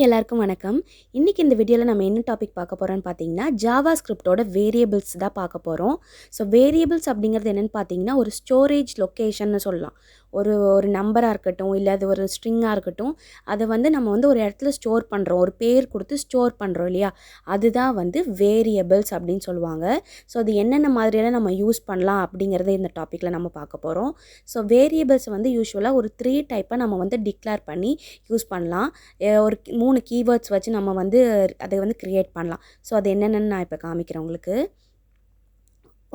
எல்லாருக்கும் வணக்கம். இன்னைக்கு இந்த வீடியோல நம்ம என்ன டாபிக் பார்க்க போறோம்னு பார்த்தீங்கன்னா, ஜாவாஸ்கிரிப்டோட வேரியபிள்ஸ் தான் பார்க்க போறோம். ஸோ வேரியபிள்ஸ் அப்படிங்கிறது என்னன்னு பார்த்தீங்கன்னா, ஒரு ஸ்டோரேஜ் லொகேஷன்னு சொல்லலாம். ஒரு ஒரு நம்பரா இருக்கட்டும், இல்ல அது ஒரு ஸ்ட்ரிங்கா இருக்கட்டும், அத நம்ம ஒரு இடத்துல ஸ்டோர் பண்றோம். ஒரு பேர் கொடுத்து ஸ்டோர் பண்றோம் இல்லையா? அதுதான் வேரியபிள்ஸ் அப்படின்னு சொல்லுவாங்க. ஸோ அது என்னென்ன மாதிரியெல்லாம் நம்ம யூஸ் பண்ணலாம் அப்படிங்கிறத இந்த டாபிக்ல நம்ம பார்க்க போறோம். ஸோ வேரியபிள்ஸ் யூசுவலா ஒரு 3 டைப்பா நம்ம டிக்ளேர் பண்ணி யூஸ் பண்ணலாம். ஒரு 3 கீவேர்ட்ஸ் வச்சு நம்ம அதை கிரியேட் பண்ணலாம். ஸோ அது என்னென்னு நான் இப்போ காமிக்கிறேன் உங்களுக்கு.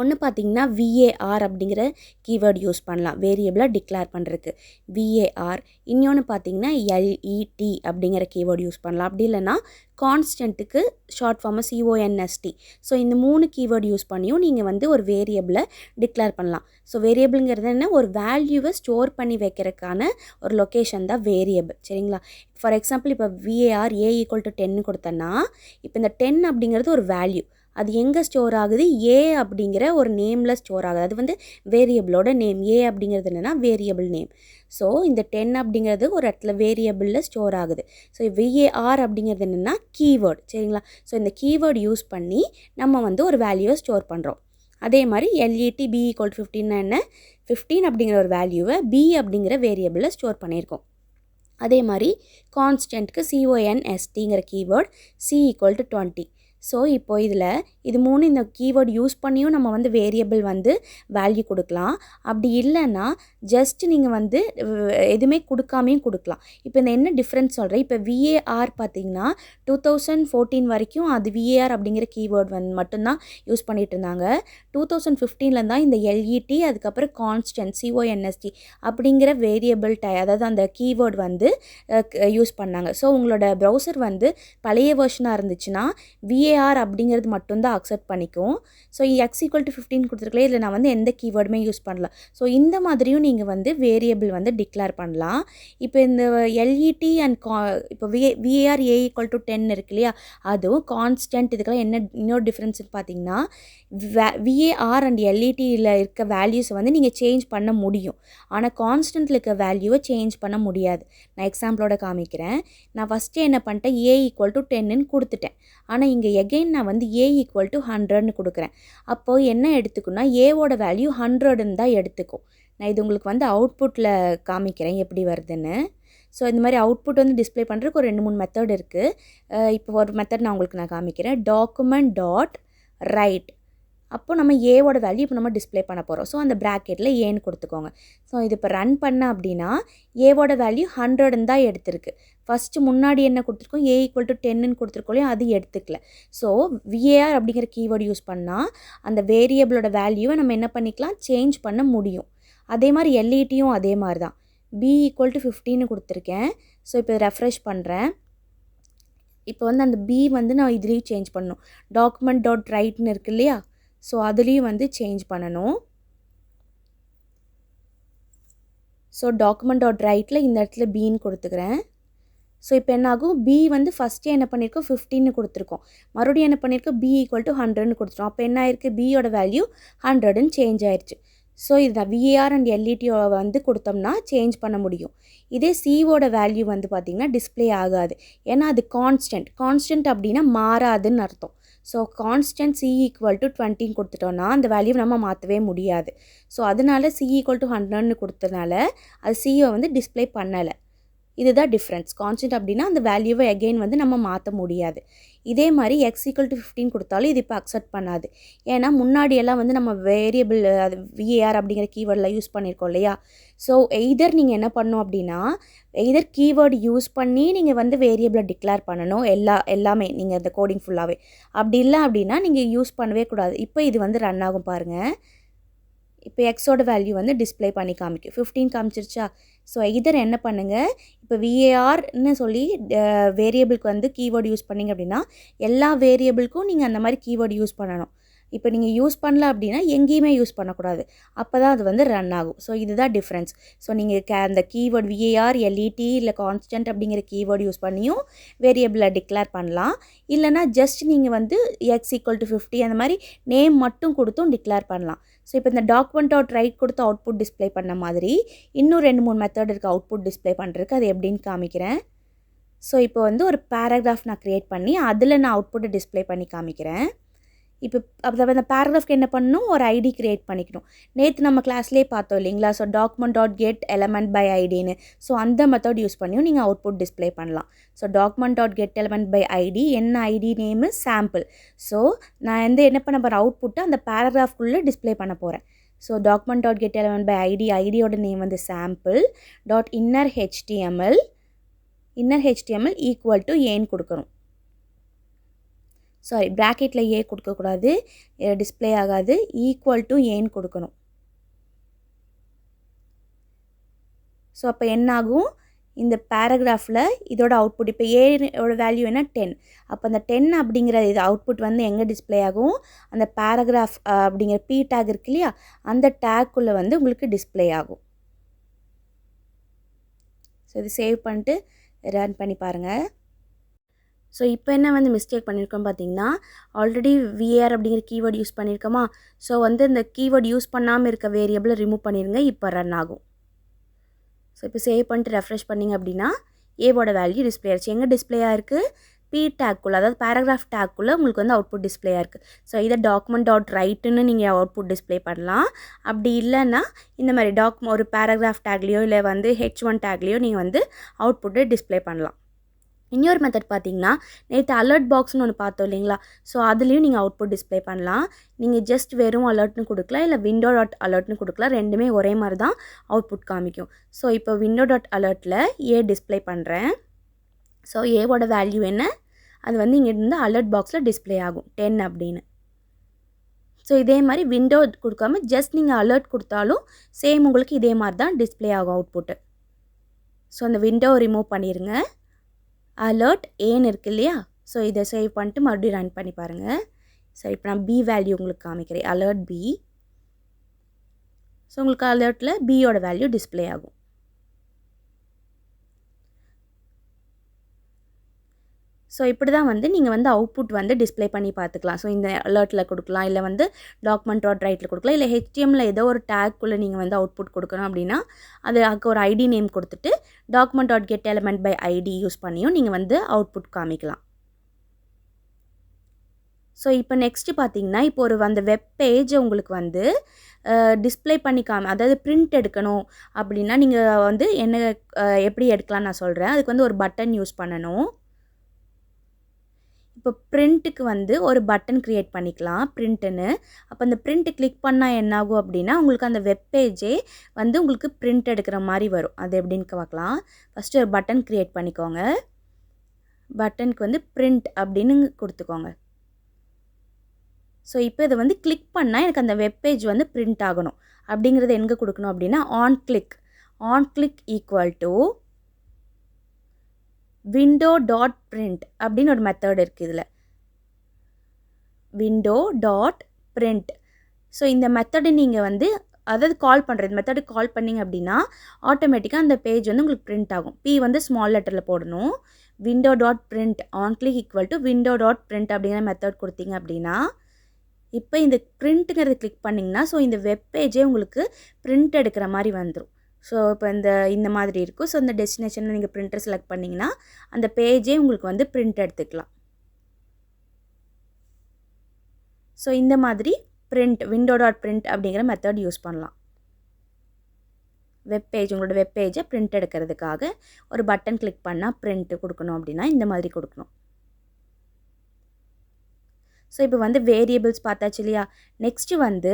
ஒன்று பார்த்தீங்கன்னா var அப்படிங்கிற கீவேர்ட் யூஸ் பண்ணலாம் வேரியபிளாக டிக்ளேர் பண்ணுறதுக்கு var. இன்னொன்று பார்த்தீங்கன்னா let அப்படிங்கிற கீவேர்ட் யூஸ் பண்ணலாம். அப்படி இல்லைன்னா கான்ஸ்டன்ட்டுக்கு ஷார்ட் ஃபார்ம் const. ஸோ இந்த 3 கீவேர்ட் யூஸ் பண்ணியும் நீங்கள் ஒரு வேரியபிளை டிக்ளேர் பண்ணலாம். ஸோ வேரியபிளுங்கிறது என்ன, ஒரு வேல்யூவை ஸ்டோர் பண்ணி வைக்கிறதுக்கான ஒரு லொக்கேஷன் தான் வேரியபிள். சரிங்களா? ஃபார் எக்ஸாம்பிள் இப்போ var a = 10 கொடுத்தேன்னா, இப்போ இந்த 10 அப்படிங்கிறது ஒரு வேல்யூ. அது எங்கே ஸ்டோர் ஆகுது, ஏ அப்படிங்கிற ஒரு நேமில் ஸ்டோர் ஆகுது. அது வேரியபிளோட நேம். ஏ அப்படிங்கிறது என்னென்னா வேரியபிள் நேம். ஸோ இந்த 10 அப்படிங்கிறது ஒரு இடத்துல வேரியபிளில் ஸ்டோர் ஆகுது. ஸோ var அப்படிங்கிறது என்னென்னா கீவேர்ட். சரிங்களா? ஸோ இந்த கீவேர்ட் யூஸ் பண்ணி நம்ம ஒரு வேல்யூவை ஸ்டோர் பண்ணுறோம். அதே மாதிரி let b = 15 என்ன, 15 அப்படிங்கிற ஒரு வேல்யூவை b அப்படிங்கிற வேரியபிளில் ஸ்டோர் பண்ணியிருக்கோம். அதே மாதிரி கான்ஸ்டன்ட்க்கு constங்கிற கீவேர்ட் c = 20. ஸோ இப்போ இது 3 இந்த கீவேர்ட் யூஸ் பண்ணியும் நம்ம வேரியபிள் வேல்யூ கொடுக்கலாம். அப்படி இல்லைன்னா ஜஸ்ட் நீங்கள் எதுவுமே கொடுக்காமையும் கொடுக்கலாம். இப்போ இந்த என்ன டிஃப்ரென்ஸ் சொல்கிறேன். இப்போ var பார்த்தீங்கன்னா 2014 வரைக்கும் அது var அப்படிங்கிற கீவேர்ட் மட்டும்தான் யூஸ் பண்ணிகிட்டு இருந்தாங்க. 2015 தான் இந்த let அதுக்கப்புறம் கான்ஸ்டன்ட் const அப்படிங்கிற வேரியபிள் அதாவது அந்த கீவேர்ட் யூஸ் பண்ணாங்க. ஸோ உங்களோட ப்ரௌசர் பழைய வெர்ஷனாக இருந்துச்சுன்னா var அப்படிங்கிறது மட்டும்தான் அக்செப்ட் பண்ணிக்கும். ஸோ x = 15 கொடுத்துருக்கல, இதில் நான் எந்த கீவேர்டுமே யூஸ் பண்ணல. ஸோ இந்த மாதிரியும் நீங்கள் வேரியபிள் டிக்ளேர் பண்ணலாம். இப்போ இந்த let அண்ட் இப்போ var a = 10 இருக்கு இல்லையா, அதுவும் கான்ஸ்டன்ட். இதுக்கெல்லாம் என்ன இன்னொரு டிஃப்ரென்ஸ்னு பார்த்தீங்கன்னா, var அண்ட் letல இருக்க வேல்யூஸை நீங்கள் சேஞ்ச் பண்ண முடியும். ஆனால் கான்ஸ்டன்ட்டில் இருக்க வேல்யூவை சேஞ்ச் பண்ண முடியாது. நான் எக்ஸாம்பிளோட காமிக்கிறேன். நான் ஃபஸ்ட்டு என்ன பண்ணிட்டேன், a = 10ன்னு கொடுத்துட்டேன். ஆனால் இங்கே எகெயின் நான் a = 100ன்னு கொடுக்குறேன். அப்போது என்ன எடுத்துக்குன்னா, ஏவோட வேல்யூ 100ன்னு தான் எடுத்துக்கும். நான் இது உங்களுக்கு அவுட்புட்டில் காமிக்கிறேன் எப்படி வருதுன்னு. ஸோ இந்த மாதிரி அவுட்புட் டிஸ்பிளே பண்ணுறதுக்கு ஒரு 2-3 மெத்தட் இருக்குது. இப்போ ஒரு மெத்தட் நான் காமிக்கிறேன். document.write. அப்போ நம்ம ஏவோட வேல்யூ இப்போ நம்ம டிஸ்பிளே பண்ண போகிறோம். ஸோ அந்த ப்ராக்கெட்டில் ஏன்னு கொடுத்துக்கோங்க. ஸோ இது இப்போ ரன் பண்ண அப்படின்னா ஏவோட வேல்யூ 100ன்னு தான் எடுத்திருக்கு. ஃபஸ்ட்டு முன்னாடி என்ன கொடுத்துருக்கோம், a = 10ன்னு கொடுத்துருக்கோம், அது எடுத்துக்கல. ஸோ var அப்படிங்கிற கீவேர்டு யூஸ் பண்ணால் அந்த வேரியபிளோட வேல்யூவை நம்ம என்ன பண்ணிக்கலாம், சேஞ்ச் பண்ண முடியும். அதே மாதிரி letயும் அதே மாதிரி தான். b = 15ன்னு கொடுத்துருக்கேன். ஸோ இப்போ ரெஃப்ரெஷ் பண்ணுறேன். இப்போ அந்த b நான் இதுலேயும் சேஞ்ச் பண்ணணும். document.writeன்னு இருக்கு இல்லையா, ஸோ அதுலேயும் சேஞ்ச் பண்ணணும். ஸோ document.writeல இந்த இடத்துல bன்னு கொடுத்துக்கிறேன். ஸோ இப்போ என்னாகும், b ஃபஸ்ட்டே என்ன பண்ணியிருக்கோம், 15ன்னு கொடுத்துருக்கோம். மறுபடியும் என்ன பண்ணியிருக்கோம், b = 100ன்னு கொடுத்துருவோம். அப்போ என்ன ஆயிருக்கு, bயோட வேல்யூ 100ன்னு சேஞ்ச் ஆயிடுச்சு. ஸோ இதுதான் var அண்ட் let கொடுத்தோம்னா சேஞ்ச் பண்ண முடியும். இதே cவோட வேல்யூ பார்த்திங்கன்னா டிஸ்பிளே ஆகாது. ஏன்னா அது கான்ஸ்டன்ட் அப்படின்னா மாறாதுன்னு அர்த்தம். ஸோ கான்ஸ்டன்ட் c = 20ன்னு கொடுத்துட்டோன்னா அந்த வேல்யூ நம்ம மாற்றவே முடியாது. ஸோ அதனால c = 100ன்னு கொடுத்தனால அது cவை டிஸ்பிளே பண்ணலை. இதுதான் டிஃப்ரென்ஸ். கான்ஸ்டன்ட் அப்படின்னா அந்த வேல்யூவை எகெயின் நம்ம மாற்ற முடியாது. இதே மாதிரி x = 15 கொடுத்தாலும் இது இப்போ அக்செப்ட் பண்ணாது. ஏன்னா முன்னாடியெல்லாம் நம்ம வேரியபிள் அது var அப்படிங்கிற கீவேர்டில் யூஸ் பண்ணியிருக்கோம் இல்லையா. ஸோ எய்தர் நீங்கள் என்ன பண்ணணும் அப்படின்னா, எய்தர் கீவேர்டு யூஸ் பண்ணி நீங்கள் வேரியபிளை டிக்ளேர் பண்ணணும். எல்லாமே நீங்கள் இந்த கோடிங் ஃபுல்லாகவே. அப்படி இல்லை அப்படின்னா நீங்கள் யூஸ் பண்ணவே கூடாது. இப்போ இது ரன் ஆகும் பாருங்கள். இப்போ எக்ஸோட வேல்யூ டிஸ்பிளே பண்ணி காமிக்கும். 15 காமிச்சிருச்சா. ஸோ எய்தர் என்ன பண்ணுங்கள், இப்போ varன்னு சொல்லி வேரியபிளுக்கு கீவேர்டு யூஸ் பண்ணிங்க அப்படின்னா எல்லா வேரியபிளுக்கும் நீங்கள் அந்த மாதிரி கீவேர்டு யூஸ் பண்ணணும். இப்போ நீங்கள் யூஸ் பண்ணல அப்படின்னா எங்கேயுமே யூஸ் பண்ணக்கூடாது. அப்போ தான் அது ரன் ஆகும். ஸோ இதுதான் டிஃப்ரென்ஸ். ஸோ நீங்கள் அந்த கீவேர்டு var let இல்லை கான்ஸ்டன்ட் அப்படிங்கிற கீவேர்டு யூஸ் பண்ணியும் வேரியபிளை டிக்ளேர் பண்ணலாம். இல்லைனா ஜஸ்ட் நீங்கள் x = 50 அந்த மாதிரி நேம் மட்டும் கொடுத்தும் டிக்ளேர் பண்ணலாம். ஸோ இப்போ இந்த document.write கொடுத்து அவுட்புட் டிஸ்பிளே பண்ண மாதிரி இன்னும் 2-3 மெத்தட் இருக்குது அவுட்புட் டிஸ்பிளே பண்ணுறதுக்கு. அது எப்படின்னு காமிக்கிறேன். ஸோ இப்போ வந்து ஒரு பேராகிராஃப் நான் க்ரியேட் பண்ணி அதில் நான் அவுட்புட்டை டிஸ்ப்ளே பண்ணி காமிக்கிறேன். இப்போ அந்த பேராகிராஃப்க்கு என்ன பண்ணணும், ஒரு ஐடி க்ரியேட் பண்ணிக்கணும். நேற்று நம்ம கிளாஸ்லேயே பார்த்தோம் இல்லைங்களா, ஸோ document.get element by ஐடின்னு. ஸோ அந்த மெத்தட் யூஸ் பண்ணியும் நீங்கள் அவுட்புட் டிஸ்ப்ளே பண்ணலாம். So document.get element by ID, என்ன ஐடி நேமு சாம்பிள். ஸோ நான் வந்து என்ன பண்ண போகிறேன், அவுட்புட்டை அந்த பேராகிராஃப்குள்ளே டிஸ்ப்ளே பண்ண போகிறேன். So document.get element by ID, ஐடியோட நேம் வந்து sample dot inner HTML equal to ஏன்னு கொடுக்கணும். சாரி, ப்ராக்கெட்டில் ஏ கொடுக்கக்கூடாது, டிஸ்ப்ளே ஆகாது, ஈக்குவல் டு ஏன்னு கொடுக்கணும். ஸோ அப்போ என்னாகும், இந்த பேராகிராஃபில் இதோட அவுட்புட் இப்போ ஏயோட வேல்யூ என்ன 10. அப்போ அந்த 10 அப்படிங்கிற இது அவுட்புட் வந்து எங்கே டிஸ்ப்ளே ஆகும், அந்த பேராகிராஃப் அப்படிங்கிற பி டேக் இருக்கு இல்லையா, அந்த டேக்குள்ளே வந்து உங்களுக்கு டிஸ்ப்ளே ஆகும். ஸோ இது சேவ் பண்ணிட்டு ரன் பண்ணி பாருங்கள். ஸோ இப்போ என்ன வந்து மிஸ்டேக் பண்ணியிருக்கோம் பார்த்தீங்கன்னா, ஆல்ரெடி விஆர் அப்படிங்கிற கீவேர்டு யூஸ் பண்ணியிருக்கோமா. ஸோ வந்து இந்த கீவேர்டு யூஸ் பண்ணாமல் இருக்க வேரியபிளை ரிமூவ் பண்ணிடுங்க, இப்போ ரன் ஆகும். ஸோ இப்போ சேவ் பண்ணிட்டு ரெஃப்ரெஷ் பண்ணிங்க அப்படின்னா ஏவோட வேல்யூ டிஸ்ப்ளே ஆயிடுச்சு. எங்கே டிஸ்ப்ளே ஆயிருக்கு, பி டேக்குள்ளே, அதாவது பேராகிராஃப் டேக்குள்ளே உங்களுக்கு வந்து அவுட்புட் டிஸ்ப்ளே ஆயிருக்கு. ஸோ இதை document.writeன்னு நீங்கள் அவுட்புட் டிஸ்ப்ளே பண்ணலாம். அப்படி இல்லைன்னா இந்த மாதிரி ஒரு பேராகிராஃப் டேக்லேயோ இல்லை வந்து H1 டேக்லேயோ நீங்கள் வந்து அவுட்புட்டை டிஸ்ப்ளே பண்ணலாம். இன்னொரு மெத்தட் பார்த்தீங்கன்னா, நேற்று அலர்ட் பாக்ஸ்னு ஒன்று பார்த்தோம் இல்லைங்களா, ஸோ அதுலேயும் நீங்கள் அவுட்புட் டிஸ்ப்ளே பண்ணலாம். நீங்கள் ஜஸ்ட் வெறும் அலர்ட்னு கொடுக்கலாம், இல்லை window.alertனு கொடுக்கலாம். ரெண்டுமே ஒரே மாதிரி தான் அவுட்புட் காமிக்கும். ஸோ இப்போ window.alertல ஏ டிஸ்ப்ளே பண்ணுறேன். ஸோ ஏவோட வேல்யூ என்ன, அது வந்து இங்கே இருந்து அலர்ட் பாக்ஸில் டிஸ்ப்ளே ஆகும் 10 அப்படின்னு. ஸோ இதே மாதிரி விண்டோ கொடுக்காம ஜஸ்ட் நீங்கள் அலர்ட் கொடுத்தாலும் சேம் உங்களுக்கு இதே மாதிரி தான் டிஸ்ப்ளே ஆகும் அவுட்புட்டு. ஸோ அந்த விண்டோவை ரிமூவ் பண்ணிடுங்க. அலர்ட் ஏன்னு இருக்கு இல்லையா, ஸோ இதை சேவ் பண்ணிட்டு மறுபடியும் ரன் பண்ணி பாருங்கள். சரி, இப்போ நான் பி வேல்யூ உங்களுக்கு காமிக்கிறேன், அலர்ட் பி. ஸோ உங்களுக்கு அலர்ட்டில் பியோட வேல்யூ டிஸ்ப்ளே ஆகும். ஸோ இப்படி தான் வந்து நீங்கள் வந்து அவுட்புட் வந்து டிஸ்ப்ளே பண்ணி பார்த்துக்கலாம். ஸோ இந்த அலர்ட்டில் கொடுக்கலாம், இல்லை வந்து document.writeல கொடுக்கலாம், இல்லை HTML ஏதோ ஒரு டேக்குள்ளே நீங்கள் வந்து அவுட்புட் கொடுக்கணும் அப்படின்னா அதுக்கு ஒரு ஐடி நேம் கொடுத்துட்டு document.get element by ID use பண்ணியும் நீங்கள் வந்து அவுட்புட் காமிக்கலாம். ஸோ இப்போ நெக்ஸ்ட்டு பார்த்தீங்கன்னா, இப்போ ஒரு அந்த வெப் பேஜை உங்களுக்கு வந்து டிஸ்ப்ளே பண்ணி அதாவது பிரிண்ட் எடுக்கணும் அப்படின்னா நீங்கள் வந்து எப்படி எடுக்கலாம்னு நான் சொல்கிறேன். அதுக்கு வந்து ஒரு பட்டன் யூஸ் பண்ணணும். இப்போ பிரிண்ட்டுக்கு வந்து ஒரு பட்டன் க்ரியேட் பண்ணிக்கலாம், பிரிண்ட்டுன்னு. அப்போ அந்த பிரிண்ட் கிளிக் பண்ணால் என்னாகும் அப்படின்னா உங்களுக்கு அந்த வெப் பேஜே வந்து உங்களுக்கு பிரிண்ட் எடுக்கிற மாதிரி வரும். அது எப்படின்னு பார்க்கலாம். ஃபஸ்ட்டு ஒரு பட்டன் க்ரியேட் பண்ணிக்கோங்க. பட்டனுக்கு வந்து பிரிண்ட் அப்படின்னு கொடுத்துக்கோங்க. ஸோ இப்போ இதை வந்து கிளிக் பண்ணால் எனக்கு அந்த வெப் பேஜ் வந்து பிரிண்ட் ஆகணும். அப்படிங்கிறத எங்கே கொடுக்கணும் அப்படின்னா on click equal to window.print அப்படின்னு ஒரு மெத்தட் இருக்குது இதில், window.print. ஸோ இந்த மெத்தடு நீங்கள் வந்து அதாவது கால் பண்ணுறது மெத்தடு கால் பண்ணிங்க அப்படின்னா ஆட்டோமேட்டிக்காக அந்த பேஜ் வந்து உங்களுக்கு பிரிண்ட் ஆகும். பி வந்து ஸ்மால் லெட்டரில் போடணும். window.print on click equal to window.print அப்படிங்கிற மெத்தட் கொடுத்தீங்க அப்படின்னா இப்போ இந்த பிரிண்ட்டுங்கிறத கிளிக் பண்ணிங்கன்னா ஸோ இந்த வெப் பேஜே உங்களுக்கு பிரிண்ட் எடுக்கிற மாதிரி வந்துடும். ஸோ இப்போ இந்த மாதிரி இருக்கும். ஸோ இந்த டெஸ்டினேஷனில் நீங்கள் பிரிண்டர் செலக்ட் பண்ணிங்கன்னா அந்த பேஜே உங்களுக்கு வந்து பிரிண்ட் எடுத்துக்கலாம். ஸோ இந்த மாதிரி window.print அப்படிங்கிற மெத்தட் யூஸ் பண்ணலாம். உங்களோட வெப் பேஜை பிரிண்ட் எடுக்கிறதுக்காக ஒரு பட்டன் கிளிக் பண்ணால் பிரிண்ட் கொடுக்கணும் அப்படின்னா இந்த மாதிரி கொடுக்கணும். ஸோ இப்போ வந்து வேரியபிள்ஸ் பார்த்தாச்சு இல்லையா. நெக்ஸ்ட்டு வந்து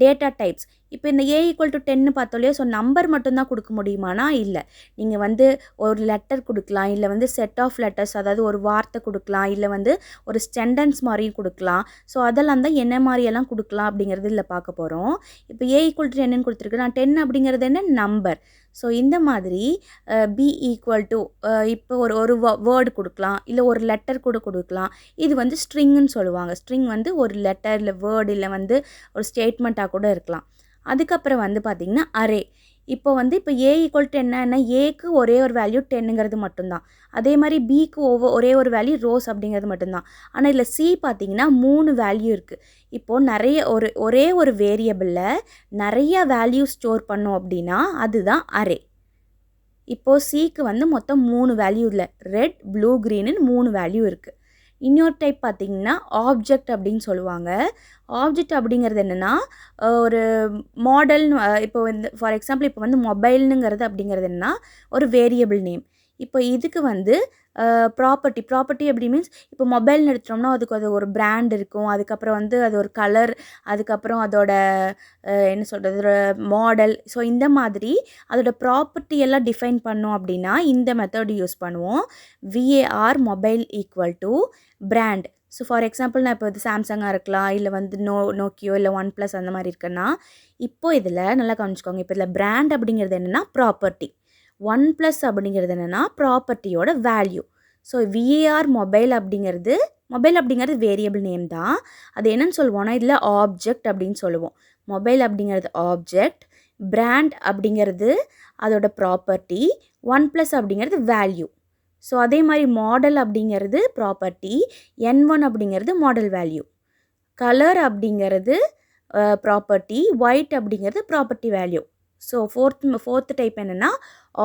டேட்டா டைப்ஸ். இப்போ இந்த A = 10 பார்த்தோம் இல்லையா. ஸோ நம்பர் மட்டும்தான் கொடுக்க முடியுமானா இல்லை, நீங்கள் வந்து ஒரு லெட்டர் கொடுக்கலாம், இல்லை வந்து செட் ஆஃப் லெட்டர்ஸ் அதாவது ஒரு வார்த்தை கொடுக்கலாம், இல்லை வந்து ஒரு சென்டென்ஸ் மாதிரியும் கொடுக்கலாம். ஸோ அதெல்லாம் தான் என்ன மாதிரியெல்லாம் கொடுக்கலாம் அப்படிங்கிறது இல்லை பார்க்க போகிறோம். இப்போ A = 10ன்னு கொடுத்துருக்கு. நான் 10 அப்படிங்கிறது என்ன நம்பர். ஸோ இந்த மாதிரி B = இப்போ ஒரு வேர்டு கொடுக்கலாம், இல்லை ஒரு லெட்டர் கூட கொடுக்கலாம். இது வந்து ஸ்ட்ரிங்குன்னு சொல்லுவாங்க. ஸ்ட்ரிங் வந்து ஒரு லெட்டர் இல்லை வேர்டு இல்லை வந்து ஒரு ஸ்டேட்மெண்ட்டாக கூட இருக்கலாம். அதுக்கப்புறம் வந்து பார்த்திங்கன்னா அரே. இப்போ A = என்னன்னா ஏக்கு ஒரே ஒரு வேல்யூ 10ங்கிறது மட்டும்தான். அதே மாதிரி பிக்கு ஒரே ஒரு வேல்யூ ரோஸ் அப்படிங்கிறது மட்டும்தான். ஆனால் இதில் சி பார்த்திங்கன்னா 3 வேல்யூ இருக்குது. இப்போது நிறைய ஒரே ஒரு வேரியபிளில் நிறைய வேல்யூ ஸ்டோர் பண்ணோம் அப்படின்னா அதுதான் அரே. இப்போ Cக்கு வந்து மொத்தம் 3 வேல்யூ இல்லை, ரெட் ப்ளூ க்ரீனு 3 வேல்யூ இருக்குது. இன்னொரு டைப் பார்த்திங்கன்னா ஆப்ஜெக்ட் அப்படின்னு சொல்லுவாங்க. ஆப்ஜெக்ட் அப்படிங்கிறது என்னென்னா ஒரு மாடல்னு, இப்போ வந்து ஃபார் எக்ஸாம்பிள் இப்போ வந்து மொபைல்னுங்கிறது அப்படிங்கிறது என்னென்னா ஒரு வேரியபிள் நேம். இப்போ இதுக்கு வந்து ப்ராப்பர்ட்டி அப்படி மீன்ஸ் இப்போ மொபைல்னு எடுத்துட்டோம்னா அதுக்கு அது ஒரு பிராண்ட் இருக்கும், அதுக்கப்புறம் வந்து அது ஒரு கலர், அதுக்கப்புறம் அதோட என்ன சொல்கிறது ஒரு மாடல். ஸோ இந்த மாதிரி அதோட ப்ராப்பர்ட்டி எல்லாம் டிஃபைன் பண்ணோம் அப்படின்னா இந்த மெத்தட் யூஸ் பண்ணுவோம். VAR mobile equal to brand. So for example நான் இப்போ இது சாம்சங்காக இருக்கலாம், இல்லை வந்து நோக்கியோ இல்லை ஒன் ப்ளஸ் அந்த மாதிரி இருக்குன்னா, இப்போது இதில் நல்லா கவனிச்சுக்கோங்க. இப்போ இதில் பிராண்ட் அப்படிங்கிறது என்னென்னா ப்ராப்பர்ட்டி, ஒன் ப்ளஸ் அப்படிங்கிறது என்னென்னா ப்ராப்பர்ட்டியோட வேல்யூ. ஸோ VAR மொபைல் அப்படிங்கிறது வேரியபிள் நேம் தான். அது என்னன்னு சொல்லுவோம்னா இதில் ஆப்ஜெக்ட் அப்படின்னு சொல்லுவோம். மொபைல் அப்படிங்கிறது ஆப்ஜெக்ட், பிராண்ட் அப்படிங்கிறது அதோட ப்ராப்பர்ட்டி, ஒன் ப்ளஸ் அப்படிங்கிறது வேல்யூ. ஸோ அதே மாதிரி மாடல் அப்படிங்கிறது ப்ராப்பர்ட்டி, N1 அப்படிங்கிறது மாடல் வேல்யூ, கலர் அப்படிங்கிறது ப்ராப்பர்ட்டி, ஒயிட் அப்படிங்கிறது property value. So fourth type என்னென்னா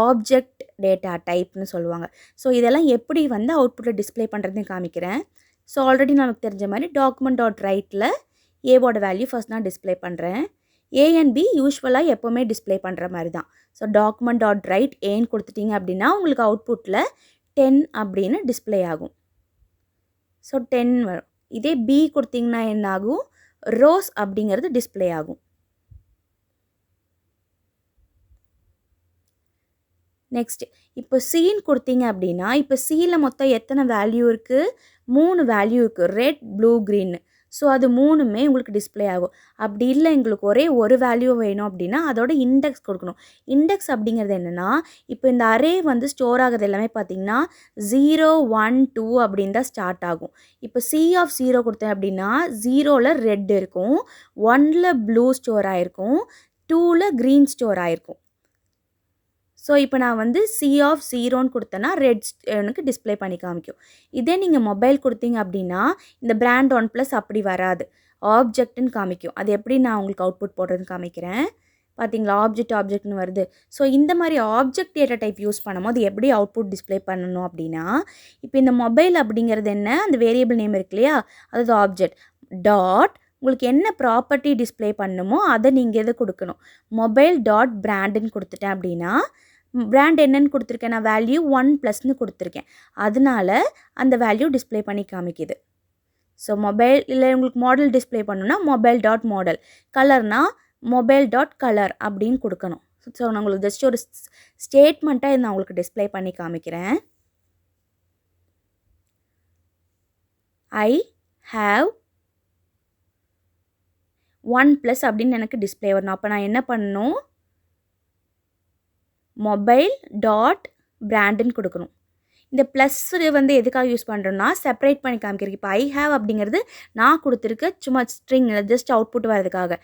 ஆப்ஜெக்ட் டேட்டா டைப்னு சொல்லுவாங்க. ஸோ இதெல்லாம் எப்படி வந்து அவுட்புட்டில் டிஸ்பிளே பண்ணுறதுன்னு காமிக்கிறேன். ஸோ ஆல்ரெடி நமக்கு தெரிஞ்ச மாதிரி document.writeல ஏவோட வேல்யூ ஃபஸ்ட் நான் டிஸ்பிளே பண்ணுறேன். A and B யூஸ்வலாக எப்போவுமே டிஸ்பிளே பண்ணுற மாதிரி தான். ஸோ document.write ஏன்னு கொடுத்துட்டிங்க அப்படின்னா உங்களுக்கு அவுட்புட்டில் 10 அப்படின்னு டிஸ்பிளே ஆகும். ஸோ 10 வரும். இதே B கொடுத்திங்கன்னா என்ன ஆகும், ரோஸ் அப்படிங்கிறது டிஸ்பிளே ஆகும். நெக்ஸ்ட் இப்போ சீன் கொடுத்தீங்க அப்படின்னா இப்போ சியில் மொத்தம் எத்தனை வேல்யூ இருக்குது, 3 வேல்யூ இருக்குது, ரெட் ப்ளூ க்ரீன்னு. ஸோ அது 3மே உங்களுக்கு டிஸ்பிளே ஆகும். அப்படி இல்லை எங்களுக்கு ஒரே ஒரு வேல்யூ வேணும் அப்படின்னா அதோட இண்டெக்ஸ் கொடுக்கணும். இண்டெக்ஸ் அப்படிங்கிறது என்னென்னா இப்போ இந்த அரே வந்து ஸ்டோர் ஆகிறது எல்லாமே பார்த்திங்கன்னா 0 1 2 அப்படின்னு தான் ஸ்டார்ட் ஆகும். இப்போ C(0) கொடுத்தேன் அப்படின்னா 0ல் ரெட் இருக்கும், 1ல் ப்ளூ ஸ்டோர் ஆகிருக்கும், 2ல் க்ரீன் ஸ்டோர் ஆகிருக்கும். ஸோ இப்போ நான் வந்து C(0)ன்னு கொடுத்தேன்னா ரெட் எனக்கு டிஸ்பிளே பண்ணி காமிக்கும். இதே நீங்கள் மொபைல் கொடுத்தீங்க அப்படின்னா இந்த பிராண்ட் ஒன் ப்ளஸ் அப்படி வராது, ஆப்ஜெக்ட்னு காமிக்கும். அது எப்படி நான் உங்களுக்கு அவுட்புட் போடுறதுன்னு காமிக்கிறேன். பார்த்தீங்களா, ஆப்ஜெக்ட்னு வருது. ஸோ இந்த மாதிரி ஆப்ஜெக்ட் டேட்டா டைப் யூஸ் பண்ணும்போது எப்படி அவுட்புட் டிஸ்பிளே பண்ணணும் அப்படின்னா, இப்போ இந்த மொபைல் அப்படிங்கிறது என்ன, அந்த வேரியபிள் நேம் இருக்கு இல்லையா, அதாவது ஆப்ஜெக்ட் டாட் உங்களுக்கு என்ன ப்ராப்பர்ட்டி டிஸ்பிளே பண்ணணுமோ அதை நீங்கள் எது கொடுக்கணும், மொபைல் டாட் பிராண்டுன்னு கொடுத்துட்டேன் அப்படின்னா பிராண்ட் என்னன்னு கொடுத்துருக்கேன், நான் வேல்யூ 1+ன்னு கொடுத்துருக்கேன், அதனால அந்த வேல்யூ டிஸ்பிளே பண்ணி காமிக்குது. ஸோ மொபைல் இல்லை உங்களுக்கு மாடல் டிஸ்பிளே பண்ணணும்னா மொபைல் டாட் மாடல், கலர்னா மொபைல் டாட் கலர் அப்படின்னு கொடுக்கணும். ஸோ நான் உங்களுக்கு ஜஸ்ட் ஒரு ஸ்டேட்மெண்ட்டாக நான் உங்களுக்கு டிஸ்பிளே பண்ணி காமிக்கிறேன். ஐ ஹாவ் 1+ அப்படின்னு எனக்கு டிஸ்பிளே வரணும். அப்போ நான் என்ன பண்ணணும், மொபைல் டாட் பிராண்டுன்னு கொடுக்கணும். இந்த ப்ளஸ் வந்து எதுக்காக யூஸ் பண்ணுறோன்னா செப்பரேட் பண்ணி காமிக்கிறதுக்கு. இப்போ ஐ ஹேவ் அப்படிங்கிறது நான் கொடுத்துருக்க சும்மா ஸ்ட்ரிங் ஜஸ்ட் அவுட்புட் வரதுக்காக.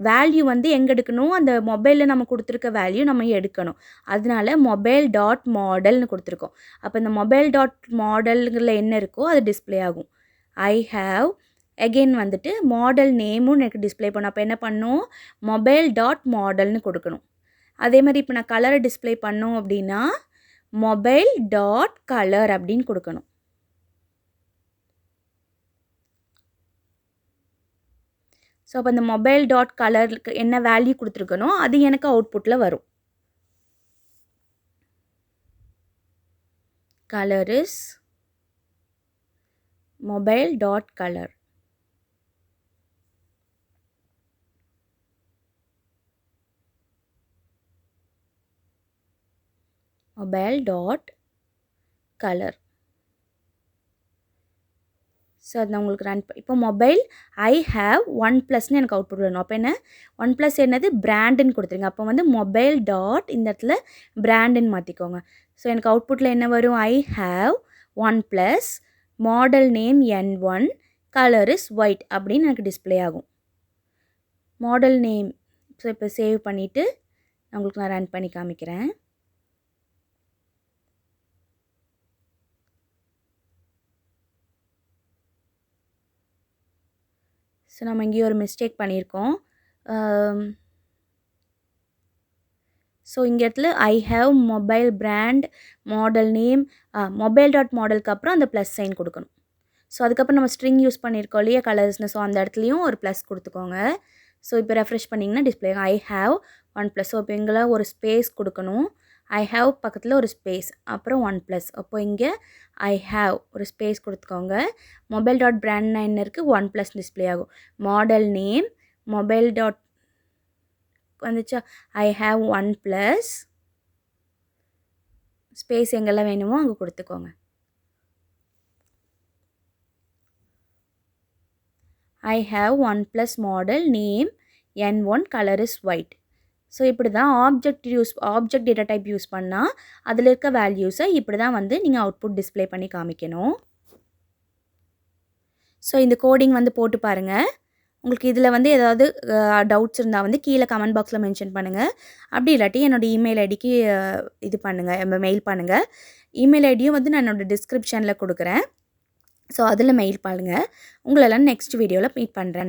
வேல்யூ வந்து எங்கே எடுக்கணும், அந்த மொபைலில் நம்ம கொடுத்துருக்க வேல்யூ நம்ம எடுக்கணும். அதனால மொபைல் டாட் மாடல்னு கொடுத்துருக்கோம். அப்போ இந்த மொபைல் டாட் மாடலுங்கில் என்ன இருக்கோ அது டிஸ்பிளே ஆகும். ஐ ஹேவ் அகெயின் வந்துட்டு மாடல் நேமும் எனக்கு டிஸ்பிளே பண்ணும். அப்போ என்ன பண்ணும், மொபைல் டாட் மாடல்னு கொடுக்கணும். அதே மாதிரி இப்போ நான் கலரை டிஸ்பிளே பண்ணோம் அப்படின்னா மொபைல் டாட் கலர் அப்படின்னு கொடுக்கணும். ஸோ அப்போ இந்த மொபைல் டாட் கலருக்கு என்ன வேல்யூ கொடுத்துருக்கணும் அது எனக்கு அவுட்புட்டில் வரும். Colour is mobile dot colour. Mobile dot colour. So அது நான் உங்களுக்கு ரன் இப்போ மொபைல் ஐ ஹேவ் 1+ன்னு எனக்கு அவுட்புட் வரணும். அப்போ என்ன 1+ என்னது பிராண்டுன்னு கொடுத்துருங்க. அப்போ வந்து மொபைல் டாட் இந்த இடத்துல பிராண்டுன்னு மாற்றிக்கோங்க. ஸோ எனக்கு அவுட்புட்டில் என்ன வரும், I have 1+, model name N1, colour is white அப்படின்னு எனக்கு டிஸ்பிளே ஆகும். Model name. ஸோ இப்போ சேவ் பண்ணிவிட்டு உங்களுக்கு நான் ரன் பண்ணி காமிக்கிறேன். ஸோ நம்ம இங்கேயும் ஒரு மிஸ்டேக் பண்ணியிருக்கோம். ஸோ இங்கே இடத்துல I have mobile brand model name mobile dot மாடலுக்கு அப்புறம் அந்த ப்ளஸ் சைன் கொடுக்கணும். ஸோ அதுக்கப்புறம் நம்ம ஸ்ட்ரிங் யூஸ் பண்ணியிருக்கோம் இல்லையா கலர்ஸ்னு, ஸோ அந்த இடத்துலையும் ஒரு ப்ளஸ் கொடுத்துக்கோங்க. ஸோ இப்போ ரெஃப்ரெஷ் பண்ணிங்கன்னா டிஸ்பிளே ஐ ஹாவ் 1+. ஸோ இப்போ இங்கெல்லாம் ஒரு ஸ்பேஸ் கொடுக்கணும். ஐ ஹாவ் பக்கத்தில் ஒரு ஸ்பேஸ் அப்புறம் 1+. அப்போ இங்கே ஐ ஹாவ் ஒரு ஸ்பேஸ் கொடுத்துக்கோங்க. மொபைல் டாட் பிராண்ட்னா என்ன இருக்குது 1+ டிஸ்பிளே ஆகும். மாடல் நேம் மொபைல் டாட் வந்துச்சா ஐ ஹாவ் 1+ ஸ்பேஸ் எங்கெல்லாம் வேணுமோ அங்கே கொடுத்துக்கோங்க. I have 1+ model name N1 color is white. So இப்படி தான் ஆப்ஜெக்ட் டேட்டா டைப் யூஸ் பண்ணால் அதில் இருக்க வேல்யூஸை இப்படி தான் வந்து நீங்கள் அவுட்புட் டிஸ்பிளே பண்ணி காமிக்கணும். ஸோ இந்த கோடிங் வந்து போட்டு பாருங்கள். உங்களுக்கு இதில் வந்து ஏதாவது டவுட்ஸ் இருந்தால் வந்து கீழே கமெண்ட் பாக்ஸில் மென்ஷன் பண்ணுங்கள். அப்படி இல்லாட்டி என்னோடய இமெயில் ஐடிக்கு இது பண்ணுங்கள், மெயில் பண்ணுங்கள். இமெயில் ஐடியும் வந்து நான் என்னோடய டிஸ்கிரிப்ஷனில் கொடுக்குறேன். ஸோ அதில் மெயில் பண்ணுங்கள். உங்களெல்லாம் நெக்ஸ்ட் வீடியோவில் மீட் பண்ணுறேன்.